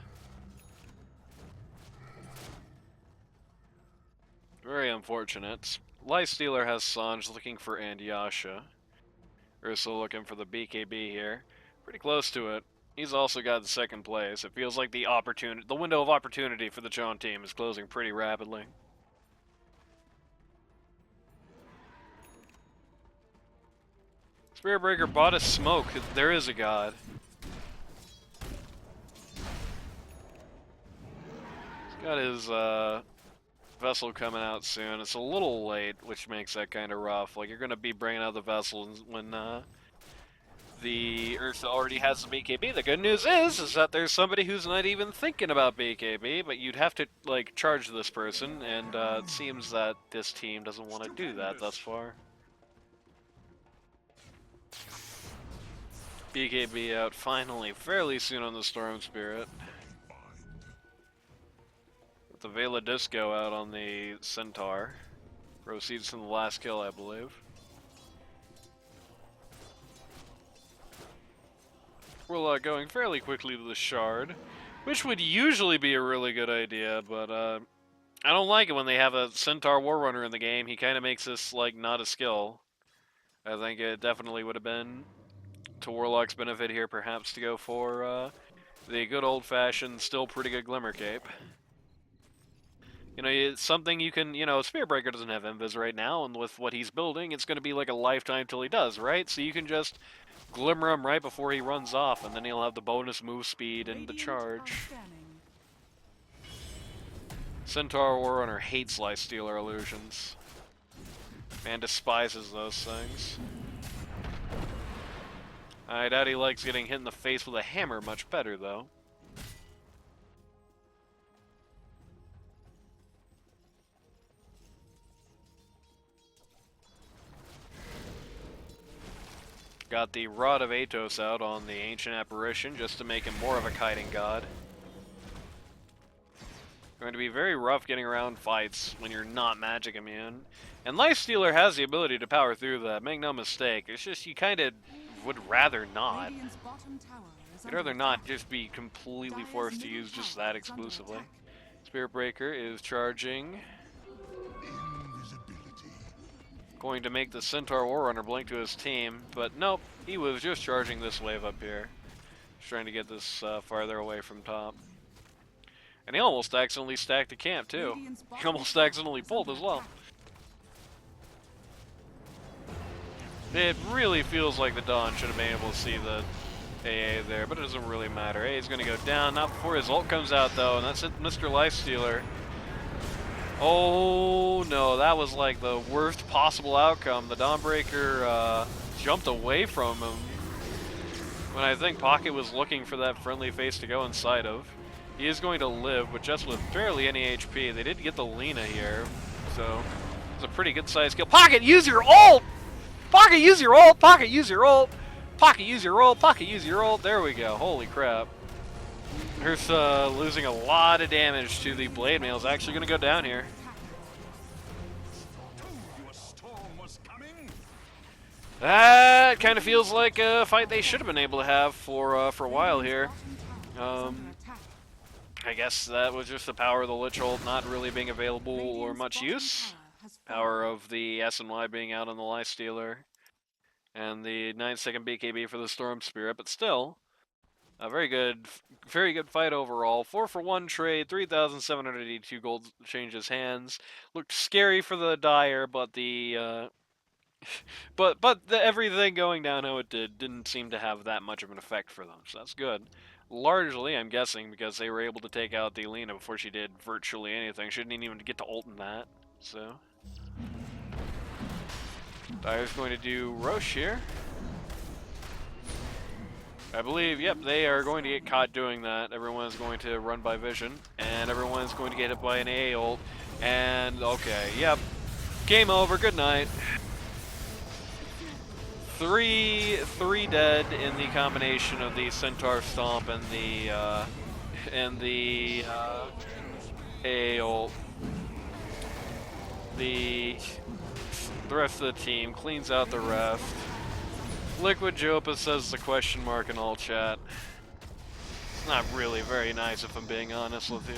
A: Very unfortunate. Lifestealer has Sanj looking for Andyasha. Ursa looking for the BKB here. Pretty close to it. He's also got the second place. It feels like the window of opportunity for the Chon team is closing pretty rapidly. Spirit Breaker bought a smoke. There is a god. He's got his vessel coming out soon. It's a little late, which makes that kind of rough. Like, you're going to be bringing out the vessel when the Ursa already has the BKB. The good news is that there's somebody who's not even thinking about BKB, but you'd have to, like, charge this person, and it seems that this team doesn't want to do that thus far. BKB out finally, fairly soon on the Storm Spirit. With the Vela Disco out on the Centaur. Proceeds from the last kill, I believe. We're going fairly quickly to the shard, which would usually be a really good idea, but I don't like it when they have a Centaur Warrunner in the game. He kind of makes this, like, not a skill. I think it definitely would have been to Warlock's benefit here, perhaps, to go for the good old-fashioned, still pretty good Glimmer Cape. You know, it's something you can, you know, Spiritbreaker doesn't have Invis right now, and with what he's building, it's going to be like a lifetime till he does, right? So you can just Glimmer him right before he runs off, and then he'll have the bonus move speed and the charge. Centaur Warrunner hates Lifestealer illusions. Man despises those things. I doubt he likes getting hit in the face with a hammer much better, though. Got the Rod of Atos out on the Ancient Apparition just to make him more of a kiting god. Going to be very rough getting around fights when you're not magic immune. And Lifestealer has the ability to power through that, make no mistake. It's just you kind of would rather not. You'd rather not just be completely forced to use just that exclusively. Spiritbreaker is charging. Going to make the Centaur Warrunner blink to his team, but nope, he was just charging this wave up here. Just trying to get this farther away from top. And he almost accidentally stacked the camp, too. He almost accidentally pulled as well. It really feels like the Dawn should have been able to see the AA there, but it doesn't really matter. AA is going to go down, not before his ult comes out, though, and that's it, Mr. Lifestealer. Oh no, that was like the worst possible outcome. The Dawnbreaker jumped away from him when I think Pocket was looking for that friendly face to go inside of. He is going to live, but just with barely any HP. They did get the Lena here, so it's a pretty good sized kill. Pocket, use your ult! Pocket, use your ult! Pocket, use your ult! Pocket, use your ult! Pocket, use your ult! There we go. Holy crap. Here's losing a lot of damage to the Blade Mail. Is actually going to go down here. That kind of feels like a fight they should have been able to have for a while here. I guess that was just the power of the Lich ult not really being available or much use. Power of the S&Y being out on the Lifestealer. And the 9-second BKB for the Storm Spirit, but still, a very good fight overall. 4-for-1 trade, 3,782 gold changes hands. Looked scary for the Dire, but the everything going down how it didn't seem to have that much of an effect for them, so that's good. Largely, I'm guessing, because they were able to take out the Lena before she did virtually anything. She didn't even get to ult in that, so. Dire's going to do Roche here. I believe, yep, they are going to get caught doing that. Everyone is going to run by vision, and everyone is going to get hit by an AA ult. And, okay, yep. Game over, good night. Three dead in the combination of the Centaur Stomp and the AA ult. The rest of the team cleans out the rest. Liquid Jopa says the question mark in all chat. It's not really very nice if I'm being honest with you.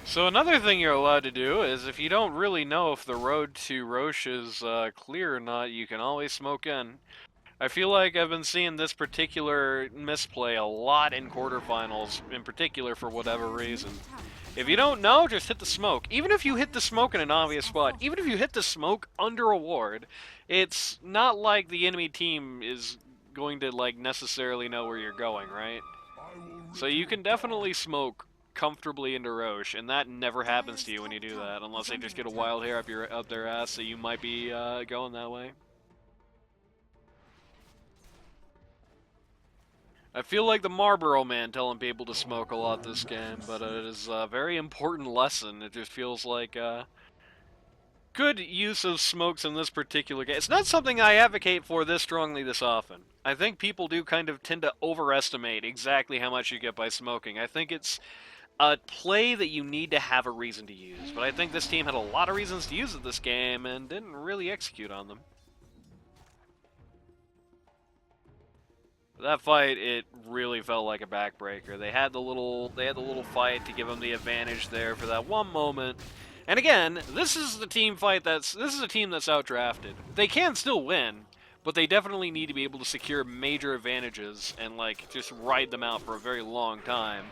A: So another thing you're allowed to do is if you don't really know if the road to Roche is clear or not, you can always smoke in. I feel like I've been seeing this particular misplay a lot in quarterfinals, in particular for whatever reason. If you don't know, just hit the smoke. Even if you hit the smoke in an obvious spot, even if you hit the smoke under a ward, it's not like the enemy team is going to like necessarily know where you're going, right? So you can definitely smoke comfortably into Roche, and that never happens to you when you do that, unless they just get a wild hair up their ass, so you might be going that way. I feel like the Marlboro Man telling people to smoke a lot this game, but it is a very important lesson. It just feels like good use of smokes in this particular game. It's not something I advocate for this strongly this often. I think people do kind of tend to overestimate exactly how much you get by smoking. I think it's a play that you need to have a reason to use, but I think this team had a lot of reasons to use it this game and didn't really execute on them. That fight, it really felt like a backbreaker. They had the little fight to give them the advantage there for that one moment. And again, this is a team that's outdrafted. They can still win, but they definitely need to be able to secure major advantages and like just ride them out for a very long time.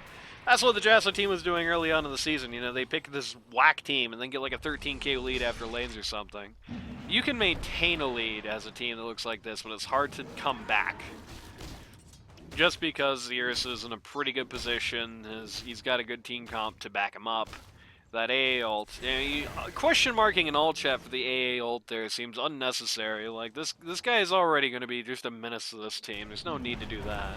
A: That's what the Jaso team was doing early on in the season. You know, they pick this whack team and then get like a 13k lead after lanes or something. You can maintain a lead as a team that looks like this, but it's hard to come back. Just because the Ursa is in a pretty good position, he's got a good team comp to back him up. That AA ult, question marking an ult chat for the AA ult there seems unnecessary. Like, this guy is already going to be just a menace to this team. There's no need to do that.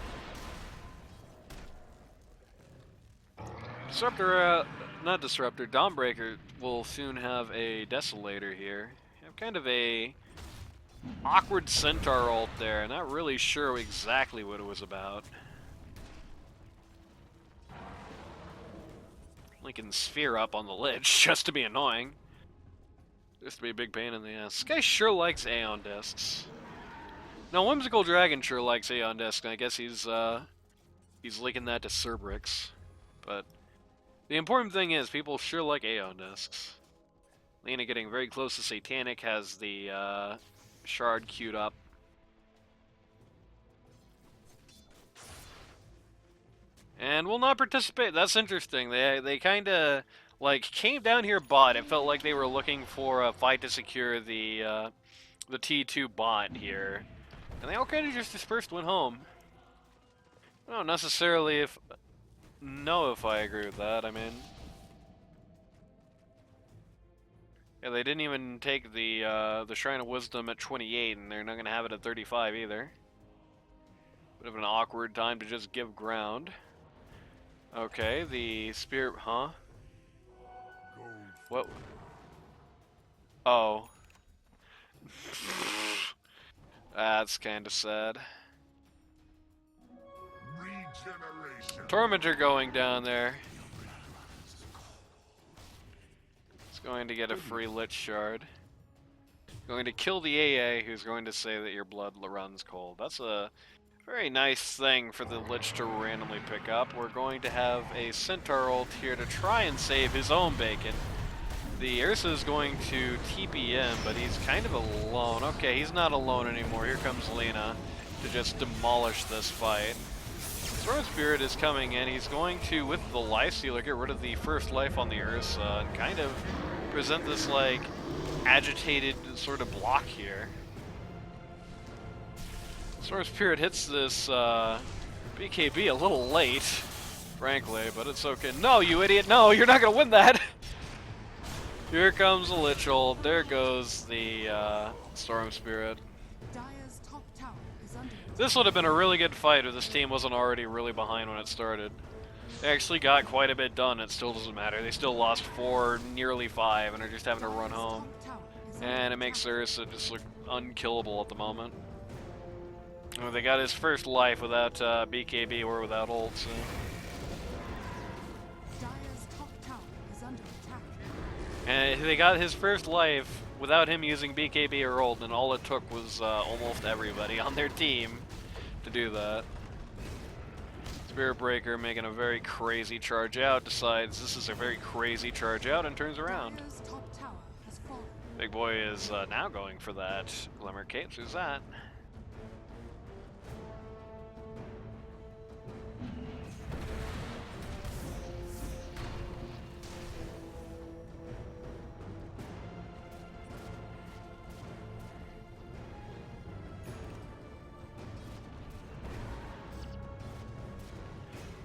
A: Dawnbreaker will soon have a Desolator here. You have kind of a awkward Centaur ult there, not really sure exactly what it was about. Lincoln Sphere up on the ledge just to be annoying. Just to be a big pain in the ass. This guy sure likes Aeon Discs. Now, Whimsical Dragon sure likes Aeon Discs, and I guess he's linking that to Cerberix. But the important thing is, people sure like Aeon Discs. Lena getting very close to Satanic, has the Shard queued up. And will not participate. That's interesting. They kind of like came down here bot. It felt like they were looking for a fight to secure the T2 bot here, and they all kind of just dispersed, went home. I don't necessarily know if I agree with that. I mean, yeah, they didn't even take the Shrine of Wisdom at 28, and they're not gonna have it at 35 either. Bit of an awkward time to just give ground. Okay, the spirit, huh? What? Oh. That's kind of sad. Tormentor going down there. It's going to get a free Lich Shard. Going to kill the AA, who's going to say that your blood runs cold. That's a very nice thing for the Lich to randomly pick up. We're going to have a Centaur ult here to try and save his own bacon. The Ursa is going to TP in, but he's kind of alone. Okay, he's not alone anymore. Here comes Lena to just demolish this fight. Storm Spirit is coming in. He's going to, with the Lifestealer, get rid of the first life on the Ursa and kind of present this, like, agitated sort of block here. Storm Spirit hits this BKB a little late, frankly, but it's okay. No, you idiot! No, you're not gonna win that! Here comes the Lich ult. There goes the Storm Spirit. This would have been a really good fight if this team wasn't already really behind when it started. They actually got quite a bit done. It still doesn't matter. They still lost 4, nearly 5, and are just having to run home. And it makes Ursa just look unkillable at the moment. Well, they got his first life without BKB or without ult, so. And they got his first life without him using BKB or ult, and all it took was almost everybody on their team to do that. Spirit Breaker making a very crazy charge out, decides this is a very crazy charge out, and turns around. Big Boy is now going for that Glimmer Capes. Who's that?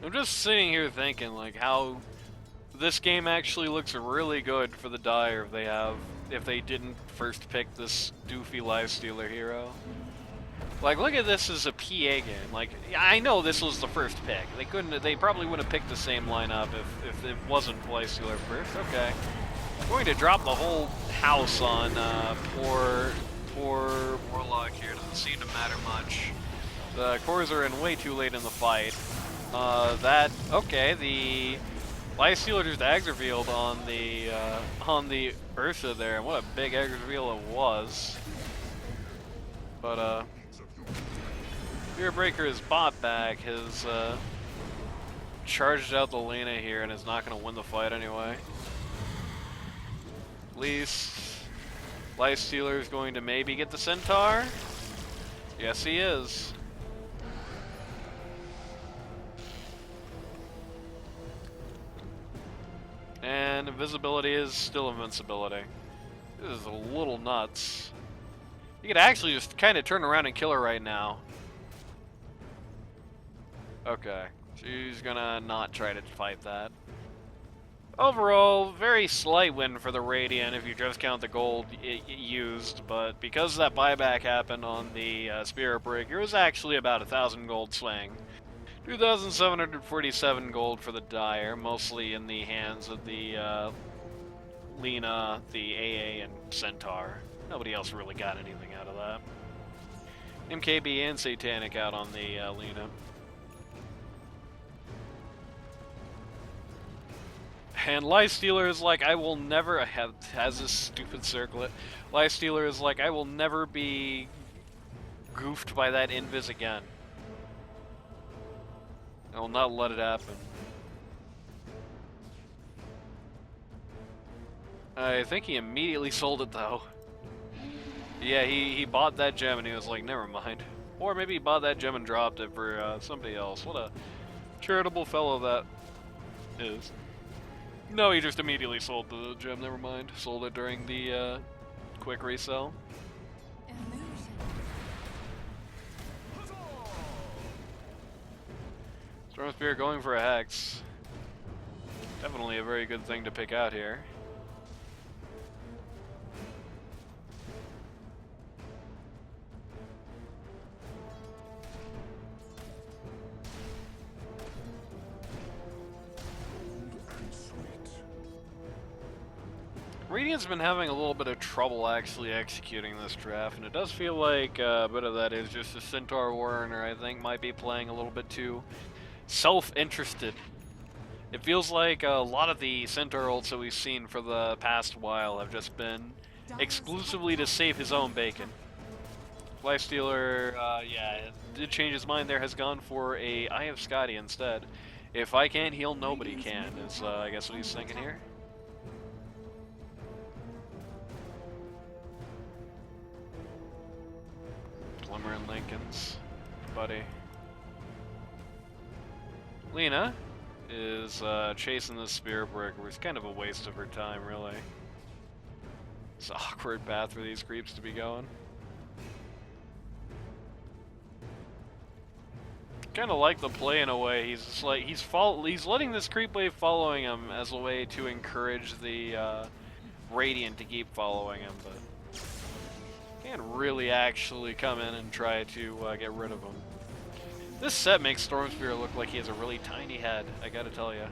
A: I'm just sitting here thinking, like, how this game actually looks really good for the Dire if they didn't first pick this doofy Lifestealer hero. Like, look at this as a PA game. Like, I know this was the first pick. They probably wouldn't have picked the same lineup if it wasn't Lifestealer first. Okay. Going to drop the whole house on poor Warlock here. Doesn't seem to matter much. The cores are in way too late in the fight. Okay, the Lifestealer just eggs revealed on the Ursa there, and what a big egg reveal it was. But Spear Breaker is bought back, has charged out the Lena here and is not going to win the fight anyway. At least Lifestealer is going to maybe get the Centaur. Yes, he is. And invisibility is still invincibility. This is a little nuts. You could actually just kind of turn around and kill her right now. Okay, she's gonna not try to fight that. Overall, very slight win for the Radiant if you just count the gold it used, but because that buyback happened on the Spirit Breaker, it was actually about 1,000 gold swing. 2,747 gold for the Dire, mostly in the hands of the Lena, the AA, and Centaur. Nobody else really got anything out of that. MKB and Satanic out on the Lena. And Lifestealer is like, I will never has this stupid circlet. Lifestealer is like, I will never be goofed by that invis again. I will not let it happen. I think he immediately sold it though. Yeah, he bought that gem and he was like, never mind. Or maybe he bought that gem and dropped it for somebody else. What a charitable fellow that is. No, he just immediately sold the gem, never mind. Sold it during the quick resell. Storm Spear going for a Hex. Definitely a very good thing to pick out here. Radiant's been having a little bit of trouble actually executing this draft, and it does feel like a bit of that is just a Centaur Warner, I think, might be playing a little bit too self-interested. It feels like a lot of the Centaur ults that we've seen for the past while have just been exclusively to save his own bacon. Lifestealer, yeah, did change his mind there, has gone for a Eye of Scotty instead. If I can't heal, nobody can, is I guess what he's thinking here. Glimmer and Lincoln's buddy. Lena is chasing the Spear Breaker, which is kind of a waste of her time, really. It's an awkward path for these creeps to be going. Kind of like the play in a way. He's just like he's letting this creep wave following him as a way to encourage the Radiant to keep following him, but can't really actually come in and try to get rid of him. This set makes Stormspear look like he has a really tiny head, I gotta tell ya.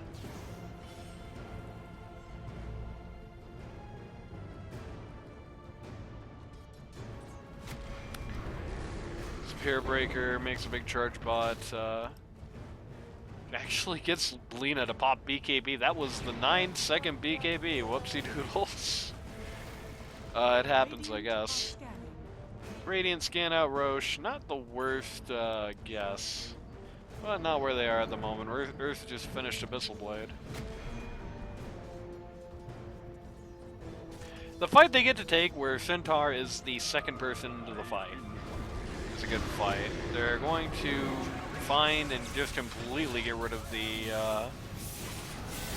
A: Spear Breaker makes a big charge bot. Actually gets Lena to pop BKB. That was the 9-second BKB. Whoopsie doodles. It happens, I guess. Radiant scan out Roche, not the worst guess, but not where they are at the moment. Earth just finished Abyssal Blade. The fight they get to take where Centaur is the second person into the fight is a good fight. They're going to find and just completely get rid of the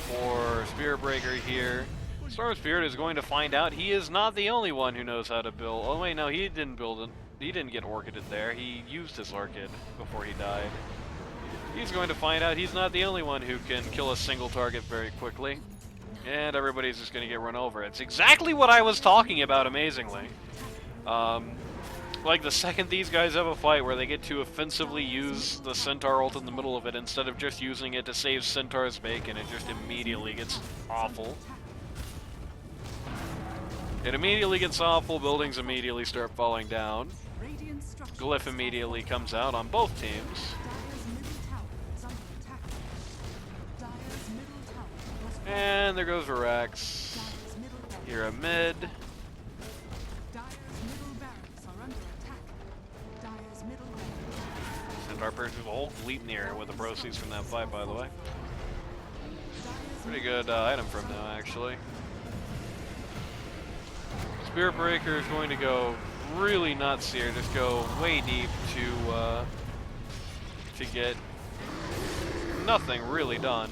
A: poor Spirit Breaker here. Storm Spirit is going to find out he is not the only one who knows how to build. Oh wait, no, he didn't build it. He didn't get Orchided there. He used his Orchid before he died. He's going to find out he's not the only one who can kill a single target very quickly. And everybody's just going to get run over. It's exactly what I was talking about, amazingly. Like, the second these guys have a fight where they get to offensively use the Centaur ult in the middle of it instead of just using it to save Centaur's bacon, it just immediately gets awful. It immediately gets awful, buildings immediately start falling down.
B: Radiant structures
A: Glyph immediately comes out on both teams.
B: Dire's middle tower is under attack. Dire's middle tower was
A: And there goes Rex.
B: Dire's middle barracks.
A: Here a mid.
B: Dire's middle barracks are under attack. Dire's middle barracks.
A: Centaur purchases a whole fleet in the air with the proceeds from that fight, by the way. Pretty good item from now, actually. Spirit Breaker is going to go really nuts here. Just go way deep to get nothing really done.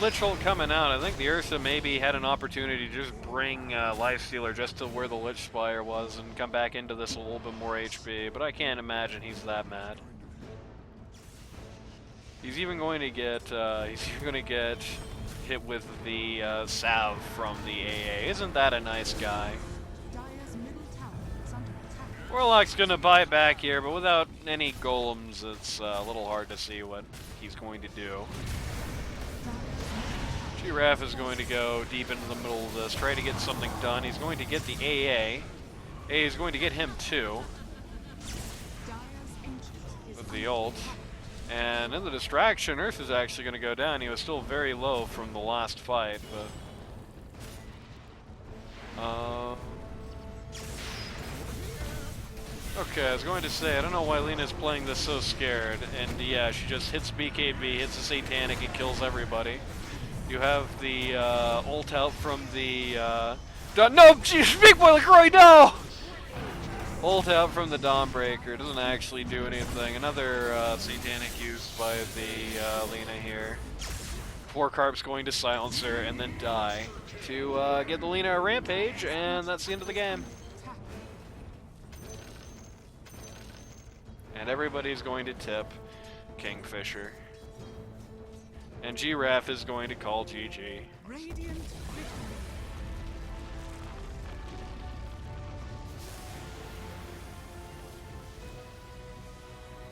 A: Lich Ult coming out. I think the Ursa maybe had an opportunity to just bring Lifestealer just to where the Lich Spire was and come back into this a little bit more HP, but I can't imagine he's that mad. He's even going to get hit with the salve from the AA. Isn't that a nice guy?
B: Dire's middle tower is under attack.
A: Warlock's gonna bite back here, but without any golems, it's a little hard to see what he's going to do. Giraffe is going to go deep into the middle of this, try to get something done. He's going to get the AA. AA is going to get him too,
B: Dire's ancient is
A: with the ult. And in the distraction, Earth is actually going to go down. He was still very low from the last fight, but... okay, I was going to say, I don't know why Lena's playing this so scared. And yeah, she just hits BKB, hits the Satanic, and kills everybody. You have the ult out from the... no! Big Boy LaCroix, no! Ult out from the Dawnbreaker, doesn't actually do anything. Another Satanic used by the Lena here. Carp's going to silence her and then die to get the Lena a rampage, and that's the end of the game. And everybody's going to tip Kingfisher. And Giraffe is going to call GG.
B: Radiant victory.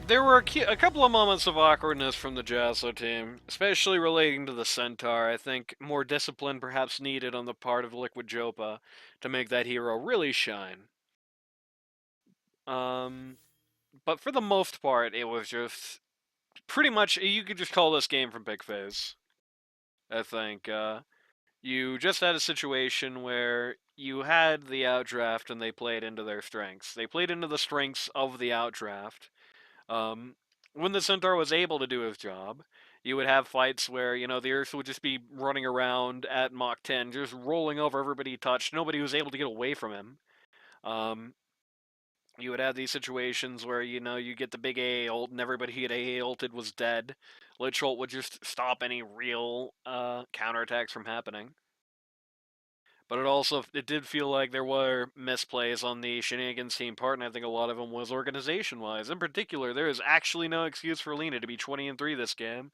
A: There were a couple of moments of awkwardness from the Jaso team, especially relating to the Centaur. I think more discipline perhaps needed on the part of Liquid Jopa to make that hero really shine. But for the most part, it was just pretty much, you could just call this game from Big Phase. I think you just had a situation where you had the outdraft and they played into their strengths. They played into the strengths of the outdraft. When the Centaur was able to do his job, you would have fights where, you know, the Earth would just be running around at Mach 10, just rolling over everybody he touched. Nobody was able to get away from him. You would have these situations where, you know, you get the big AA ult and everybody he had AA ulted was dead. Lich Ult would just stop any real counterattacks from happening. But it did feel like there were misplays on the Shenanigans team part, and I think a lot of them was organization-wise. In particular, there is actually no excuse for Lena to be 20-3 this game.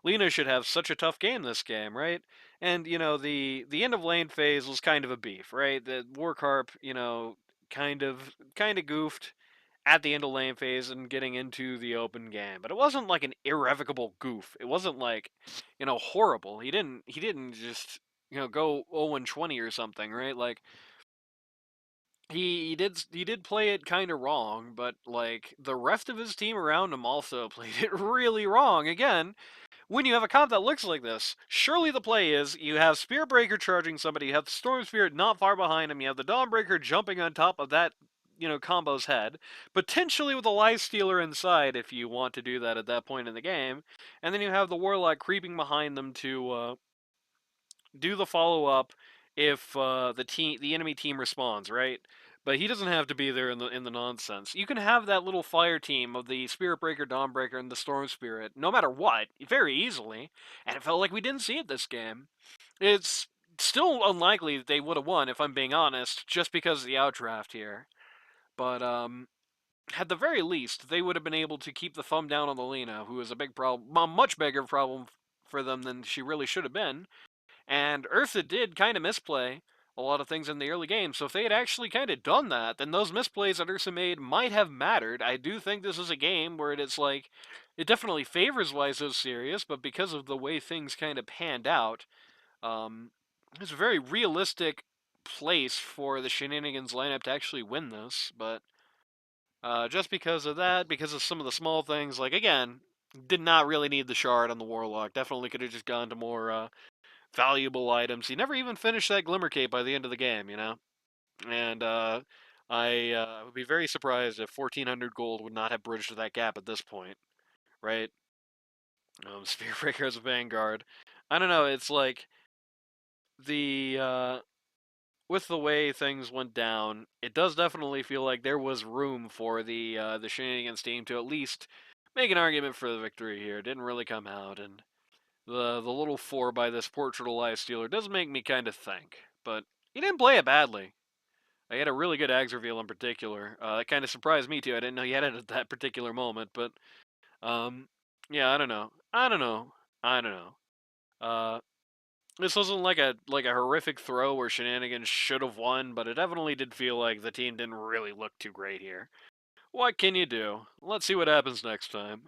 A: Lena should have such a tough game this game, right? And, you know, the end of lane phase was kind of a beef, right? The Warcarp, you know, kind of goofed at the end of lane phase and getting into the open game. But it wasn't like an irrevocable goof. It wasn't like, you know, horrible. He didn't just, you know, go 0-20 or something, right? Like, he did play it kind of wrong, but like the rest of his team around him also played it really wrong. Again, when you have a comp that looks like this, surely the play is you have Spirit Breaker charging somebody, you have the Storm Spirit not far behind him, you have the Dawnbreaker jumping on top of that, you know, combo's head, potentially with a Lifestealer inside if you want to do that at that point in the game, and then you have the Warlock creeping behind them to do the follow-up if the enemy team responds, right? But he doesn't have to be there in the nonsense. You can have that little fire team of the Spirit Breaker, Dawnbreaker, and the Storm Spirit, no matter what, very easily. And it felt like we didn't see it this game. It's still unlikely that they would have won, if I'm being honest, just because of the outdraft here. But at the very least, they would have been able to keep the thumb down on the Lena, who is a big problem, a much bigger problem for them than she really should have been. And Ursa did kind of misplay a lot of things in the early game, so if they had actually kind of done that, then those misplays that Ursa made might have mattered. I do think this is a game where it's like, it definitely favors Why So Serious, but because of the way things kind of panned out, it's a very realistic place for the Shenanigans lineup to actually win this, but just because of that, because of some of the small things, like, again, did not really need the shard on the Warlock. Definitely could have just gone to more valuable items. He never even finished that Glimmer Cape by the end of the game, you know? And I would be very surprised if 1,400 gold would not have bridged that gap at this point, right? Spearbreaker as a Vanguard. I don't know, it's like the with the way things went down, it does definitely feel like there was room for the Shenanigans team to at least make an argument for the victory here. It didn't really come out, and the little 4 by this Portrait Life Stealer does make me kind of think, but he didn't play it badly. He had a really good Ags reveal in particular. That kind of surprised me too. I didn't know he had it at that particular moment, but yeah, I don't know. I don't know. I don't know. This wasn't like a horrific throw where Shenanigans should have won, but it definitely did feel like the team didn't really look too great here. What can you do? Let's see what happens next time.